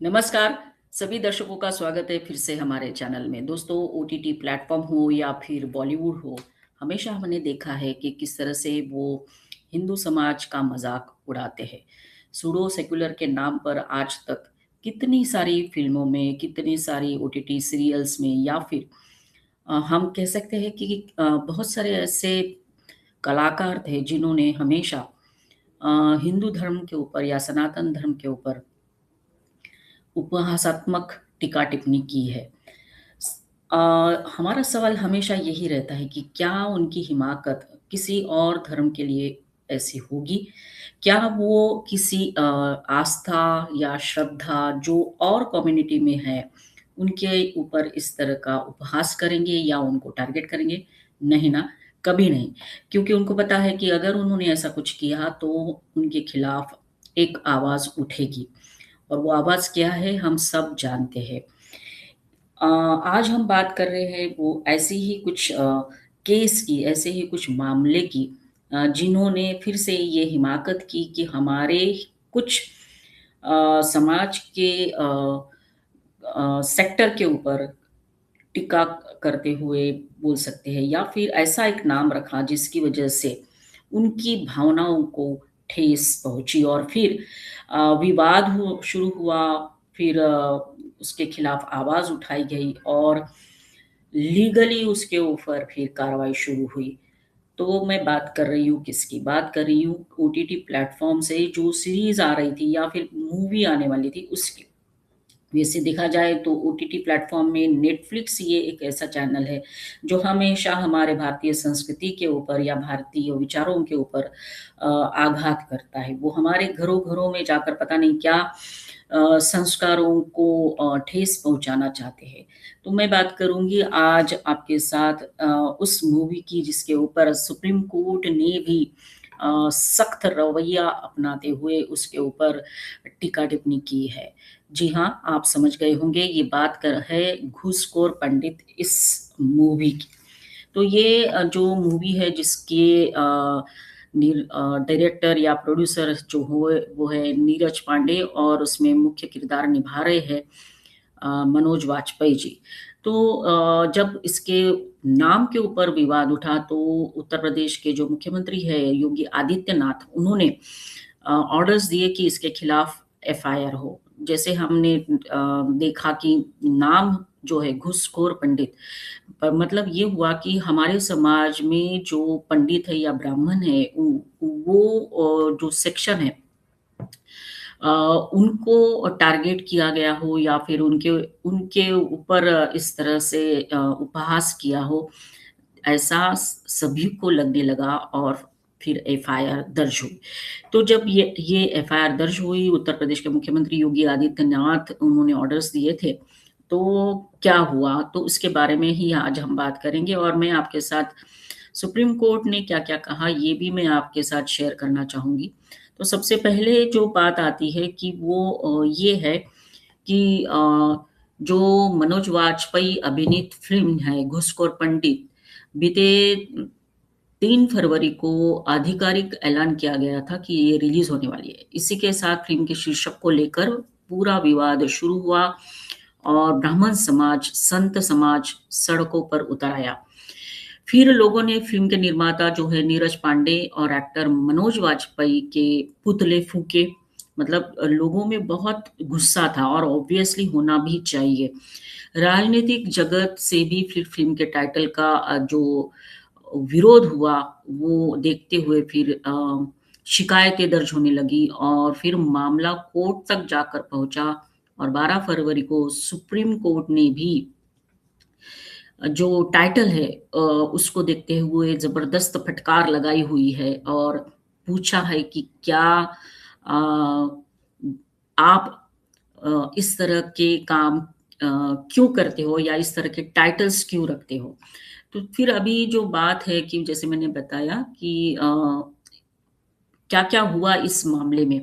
नमस्कार, सभी दर्शकों का स्वागत है फिर से हमारे चैनल में। दोस्तों, ओटीटी प्लेटफ़ॉर्म हो या फिर बॉलीवुड हो, हमेशा हमने देखा है कि किस तरह से वो हिंदू समाज का मज़ाक उड़ाते हैं। सूडो सेक्युलर के नाम पर आज तक कितनी सारी फ़िल्मों में, कितनी सारी ओटीटी सीरियल्स में या फिर हम कह सकते हैं कि बहुत सारे ऐसे कलाकार थे जिन्होंने हमेशा हिंदू धर्म के ऊपर या सनातन धर्म के ऊपर उपहासात्मक टीका-टिप्पणी की है। अ, हमारा सवाल हमेशा यही रहता है कि क्या उनकी हिमाकत किसी और धर्म के लिए ऐसी होगी? क्या वो किसी आस्था या श्रद्धा जो और कम्युनिटी में है, उनके ऊपर इस तरह का उपहास करेंगे या उनको टारगेट करेंगे? नहीं ना, कभी नहीं। क्योंकि उनको पता है कि अगर उन्होंने ऐसा कुछ किया तो उनके खिलाफ एक आवाज़ उठेगी। और वो आवाज़ क्या है हम सब जानते हैं। आज हम बात कर रहे हैं वो ऐसी ही कुछ केस की, ऐसे ही कुछ मामले की जिन्होंने फिर से ये हिमाकत की कि हमारे कुछ समाज के सेक्टर के ऊपर टिक्का करते हुए बोल सकते हैं या फिर ऐसा एक नाम रखा जिसकी वजह से उनकी भावनाओं को ठेस पहुँची और फिर विवाद शुरू हुआ, फिर उसके खिलाफ आवाज़ उठाई गई और लीगली उसके ऊपर फिर कार्रवाई शुरू हुई। तो मैं बात कर रही हूँ किसकी? बात कर रही हूँ ओटीटी प्लेटफ़ॉर्म से जो सीरीज़ आ रही थी या फिर मूवी आने वाली थी उसकी। वैसे देखा जाए तो ओटीटी प्लेटफ़ॉर्म में नेटफ्लिक्स ये एक ऐसा चैनल है, जो हमेशा हमारे भारतीय संस्कृति के ऊपर या भारतीय विचारों के ऊपर आघात करता है। वो हमारे घरों-घरों में जाकर पता नहीं क्या संस्कारों को ठेस पहुँचाना चाहते हैं। तो मैं बात करूँगी आज आपके साथ उस मूवी की जिसके ऊपर सुप्रीम कोर्ट ने भी सख्त रवैया अपनाते हुए उसके ऊपर टीका-टिप्पणी की है। जी हाँ, आप समझ गए होंगे ये बात कर है घूसखोर पंडित इस मूवी की। तो ये जो मूवी है जिसके डायरेक्टर या प्रोड्यूसर जो हुए वो है नीरज पांडे और उसमें मुख्य किरदार निभा रहे हैं मनोज वाजपेयी जी। तो जब इसके नाम के ऊपर विवाद उठा तो उत्तर प्रदेश के जो मुख्यमंत्री हैं योगी आदित्यनाथ उन्होंने ऑर्डर्स दिए कि इसके खिलाफ एफआईआर हो। जैसे हमने देखा कि नाम जो है घूसखोर पंडित मतलब ये हुआ कि हमारे समाज में जो पंडित है या ब्राह्मण है वो जो सेक्शन है अ, उनको टारगेट किया गया हो या फिर उनके उनके ऊपर इस तरह से उपहास किया हो, ऐसा सभी को लगने लगा और फिर एफआईआर दर्ज हुई। तो जब ये एफआईआर दर्ज हुई, उत्तर प्रदेश के मुख्यमंत्री योगी आदित्यनाथ उन्होंने ऑर्डर्स दिए थे, तो क्या हुआ? तो उसके बारे में ही आज हम बात करेंगे और मैं आपके साथ सुप्रीम कोर्ट ने क्या-क्या कहा, ये भी मैं आपके साथ शेयर करना चाहूँगी। तो सबसे पहले जो बात आती है कि वो ये है कि जो मनोज वाजपेयी अभिनीत फ़िल्म है घूसखोर पंडित, बीते 3 फरवरी को आधिकारिक ऐलान किया गया था कि ये रिलीज़ होने वाली है। इसी के साथ फ़िल्म के शीर्षक को लेकर पूरा विवाद शुरू हुआ और ब्राह्मण समाज, संत समाज सड़कों पर उतर आया। फिर लोगों ने फ़िल्म के निर्माता जो है नीरज पांडे और एक्टर मनोज वाजपेयी के पुतले फूँके। मतलब लोगों में बहुत गुस्सा था और ऑब्वियसली होना भी चाहिए। राजनीतिक जगत से भी फिर फ़िल्म के टाइटल का जो विरोध हुआ, वो देखते हुए फिर शिकायतें दर्ज होने लगी और फिर मामला कोर्ट तक जाकर पहुँचा और 12 फरवरी को सुप्रीम कोर्ट ने भी जो टाइटल है उसको देखते हुए ज़बरदस्त फटकार लगाई हुई है और पूछा है कि क्या आप इस तरह के काम क्यों करते हो या इस तरह के टाइटल्स क्यों रखते हो? तो फिर अभी जो बात है कि जैसे मैंने बताया कि क्या-क्या हुआ इस मामले में।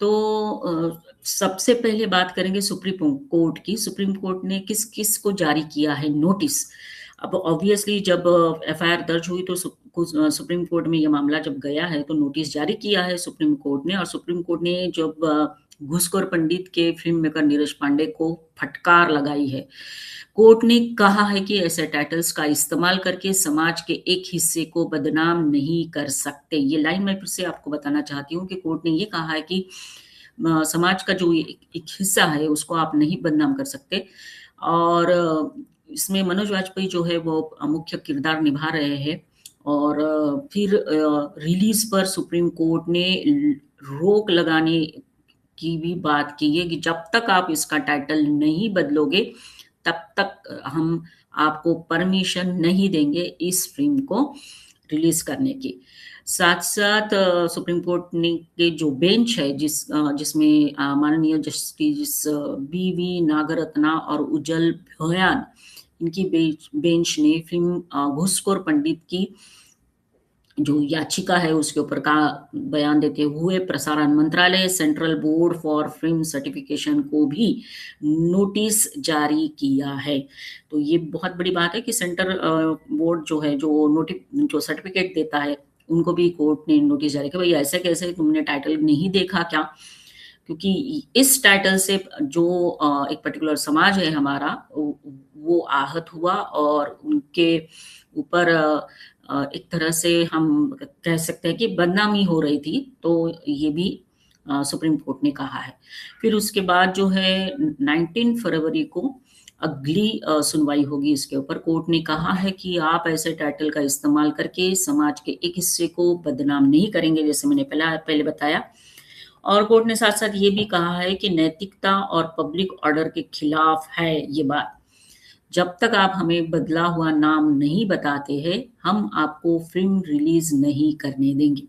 तो सबसे पहले बात करेंगे सुप्रीम कोर्ट की। सुप्रीम कोर्ट ने किस-किस को जारी किया है नोटिस। अब ऑब्वियसली जब एफआईआर दर्ज हुई तो सुप्रीम कोर्ट में ये मामला जब गया है तो नोटिस जारी किया है सुप्रीम कोर्ट ने और सुप्रीम कोर्ट ने जब घूसखोर पंडित के फिल्म मेकर नीरज पांडे को फटकार लगाई है। कोर्ट ने कहा है कि ऐसे टाइटल्स का इस्तेमाल करके समाज के एक हिस्से को बदनाम नहीं कर सकते। ये लाइन मैं फिर से आपको बताना चाहती हूँ कि कोर्ट ने ये कहा है कि समाज का जो एक हिस्सा है उसको आप नहीं बदनाम कर सकते। और इसमें मनोज वाजपेयी जो है वो मुख्य किरदार निभा रहे हैं। और फिर रिलीज पर सुप्रीम कोर्ट ने रोक लगाने की भी बात की है कि जब तक आप इसका टाइटल नहीं बदलोगे तब तक हम आपको परमिशन नहीं देंगे इस फिल्म को रिलीज करने की। साथ-साथ सुप्रीम कोर्ट ने के जो बेंच है जिसमें माननीय जस्टिस बी.वी. नागरत्ना और उज्जल भोयान, इनकी बेंच ने फिल्म घूसखोर पंडित की जो याचिका है उसके ऊपर का बयान देते हुए प्रसारण मंत्रालय, central board for film certification को भी नोटिस जारी किया है। तो ये बहुत बड़ी बात है कि सेंटर बोर्ड जो है जो सर्टिफिकेट देता है, उनको भी कोर्ट ने नोटिस जारी किया, भाई ऐसे कैसे, तुमने टाइटल नहीं देखा क्या? क्योंकि इस टाइटल से जो एक पर्टिकुलर समाज है हमारा, वो आहत हुआ और उनके ऊपर एक तरह से हम कह सकते हैं कि बदनामी हो रही थी। तो ये भी सुप्रीम कोर्ट ने कहा है। फिर उसके बाद जो है 19 फरवरी को अगली सुनवाई होगी इसके ऊपर। कोर्ट ने कहा है कि आप ऐसे टाइटल का इस्तेमाल करके समाज के एक हिस्से को बदनाम नहीं करेंगे, जैसे मैंने पहले बताया। और कोर्ट ने साथ-साथ ये भी कहा है कि नैतिकता और पब्लिक ऑर्डर के खिलाफ है ये बात। जब तक आप हमें बदला हुआ नाम नहीं बताते हैं, हम आपको फ़िल्म रिलीज़ नहीं करने देंगे।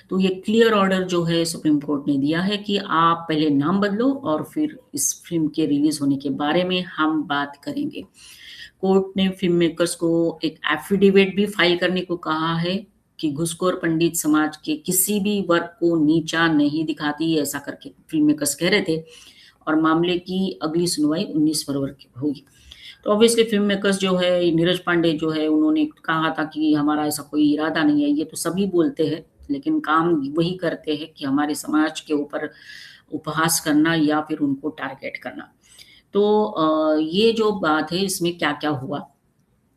तो ये क्लियर ऑर्डर जो है सुप्रीम कोर्ट ने दिया है कि आप पहले नाम बदलो और फिर इस फ़िल्म के रिलीज़ होने के बारे में हम बात करेंगे। कोर्ट ने फ़िल्म मेकर्स को एक एफ़िडेविट भी फ़ाइल करने को कहा है कि घूसखोर पंडित समाज के किसी भी वर्ग को नीचा नहीं दिखाती, ऐसा करके फ़िल्म मेकर्स कह रहे थे। और मामले की अगली सुनवाई 19 फरवरी को होगी। तो ऑब्वियसली फ़िल्म मेकर्स जो है, नीरज पांडे जो है, उन्होंने कहा था कि हमारा ऐसा कोई इरादा नहीं है। ये तो सभी बोलते हैं, लेकिन काम वही करते हैं कि हमारे समाज के ऊपर उपहास करना या फिर उनको टारगेट करना। तो ये जो बात है इसमें क्या-क्या हुआ?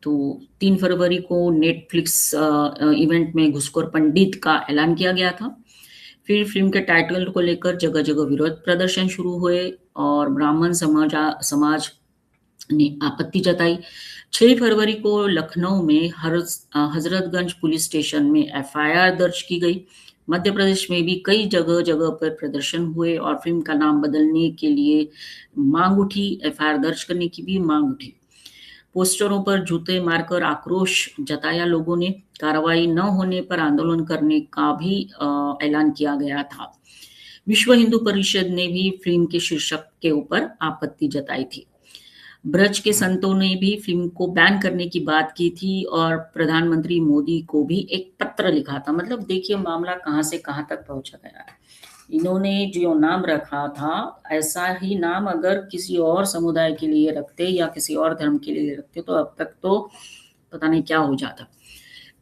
तो 3 फरवरी को नेटफ्लिक्स इवेंट में घूसखोर पंडित का ऐलान किया गया था। फिर फ़िल्म के टाइटल को लेकर जगह-जगह विरोध प्रदर्शन शुरू हुए और ब्राह्मण समाज ने आपत्ति जताई। 6 फरवरी को लखनऊ में हज़रतगंज पुलिस स्टेशन में एफआईआर दर्ज की गई। मध्य प्रदेश में भी कई जगह-जगह पर प्रदर्शन हुए और फ़िल्म का नाम बदलने के लिए माँग उठी, एफआईआर दर्ज करने की भी माँग उठी। पोस्टरों पर जूते मारकर आक्रोश जताया लोगों ने। कार्रवाई न होने पर आंदोलन करने का भी ऐलान किया गया था। विश्व हिंदू परिषद ने भी फ़िल्म के शीर्षक के ऊपर आपत्ति जताई थी। ब्रज के संतों ने भी फ़िल्म को बैन करने की बात की थी और प्रधानमंत्री मोदी को भी एक पत्र लिखा था। मतलब देखिए मामला कहाँ से कहाँ तक पहुँचा गया है। इन्होंने जो नाम रखा था, ऐसा ही नाम अगर किसी और समुदाय के लिए रखते या किसी और धर्म के लिए रखते तो अब तक तो पता नहीं क्या हो जाता।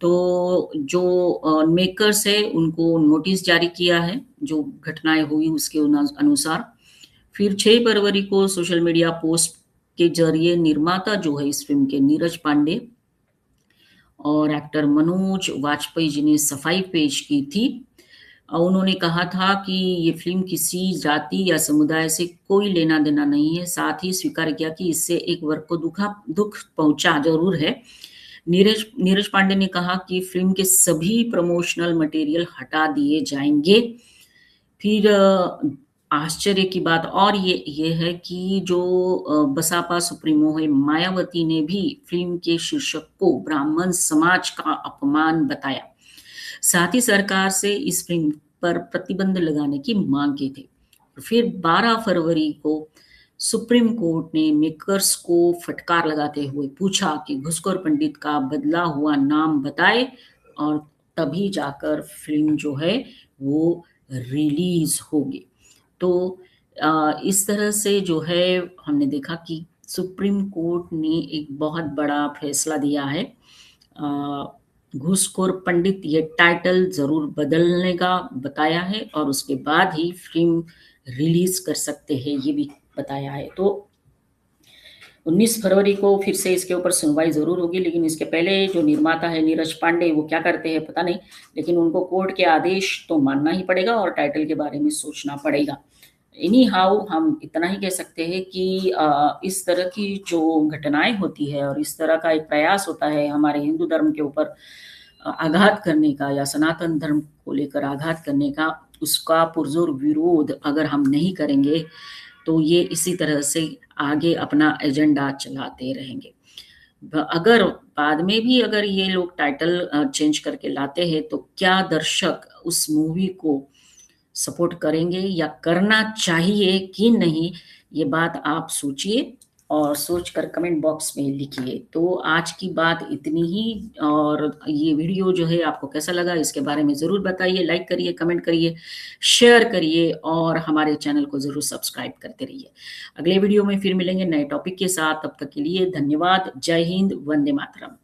तो जो मेकर्स है उनको नोटिस जारी किया है, जो घटनाएँ हुई उसके अनुसार। फिर 6 फरवरी को सोशल मीडिया पोस्ट के ज़रिए निर्माता जो है इस फ़िल्म के, नीरज पांडे और एक्टर मनोज वाजपेयी जी ने सफाई पेश की थी। उन्होंने कहा था कि ये फ़िल्म किसी जाति या समुदाय से कोई लेना-देना नहीं है, साथ ही स्वीकार किया कि इससे एक वर्ग को दुःख पहुँचा ज़रूर है। नीरज नीरज पांडे ने कहा कि फ़िल्म के सभी प्रमोशनल मटेरियल हटा दिए जाएँगे। फिर आश्चर्य की बात और ये है कि जो बसपा सुप्रीमो है मायावती ने भी फ़िल्म के शीर्षक को ब्राह्मण समाज का अपमान बताया। साथ ही सरकार से इस फ़िल्म पर प्रतिबंध लगाने की माँग की थी। फिर 12 फरवरी को सुप्रीम कोर्ट ने मेकर्स को फटकार लगाते हुए पूछा कि घूसखोर पंडित का बदला हुआ नाम बताएँ और तभी जाकर फ़िल्म जो है वो रिलीज़ होगी। तो इस तरह से जो है हमने देखा कि सुप्रीम कोर्ट ने एक बहुत बड़ा फैसला दिया है। घूसखोर पंडित ये टाइटल ज़रूर बदलने का बताया है और उसके बाद ही फ़िल्म रिलीज़ कर सकते हैं, ये भी बताया है। तो 19 फरवरी को फिर से इसके ऊपर सुनवाई ज़रूर होगी, लेकिन इसके पहले जो निर्माता है नीरज पांडे, वो क्या करते हैं पता नहीं, लेकिन उनको कोर्ट के आदेश तो मानना ही पड़ेगा और टाइटल के बारे में सोचना पड़ेगा। एनी हाउ हम इतना ही कह सकते हैं कि इस तरह की जो घटनाएँ होती है और इस तरह का एक प्रयास होता है हमारे हिंदू धर्म के ऊपर आघात करने का या सनातन धर्म को लेकर आघात करने का, उसका पुरज़ोर विरोध अगर हम नहीं करेंगे, तो ये इसी तरह से आगे अपना एजेंडा चलाते रहेंगे। अगर बाद में भी अगर ये लोग टाइटल चेंज करके लाते हैं, तो क्या दर्शक उस मूवी को सपोर्ट करेंगे या करना चाहिए कि नहीं, ये बात आप सोचिए और सोचकर कमेंट बॉक्स में लिखिए। तो आज की बात इतनी ही, और ये वीडियो जो है आपको कैसा लगा इसके बारे में ज़रूर बताइए, लाइक करिए, कमेंट करिए, शेयर करिए और हमारे चैनल को ज़रूर सब्सक्राइब करते रहिए। अगले वीडियो में फिर मिलेंगे नए टॉपिक के साथ, तब तक के लिए धन्यवाद। जय हिंद, वंदे मातरम।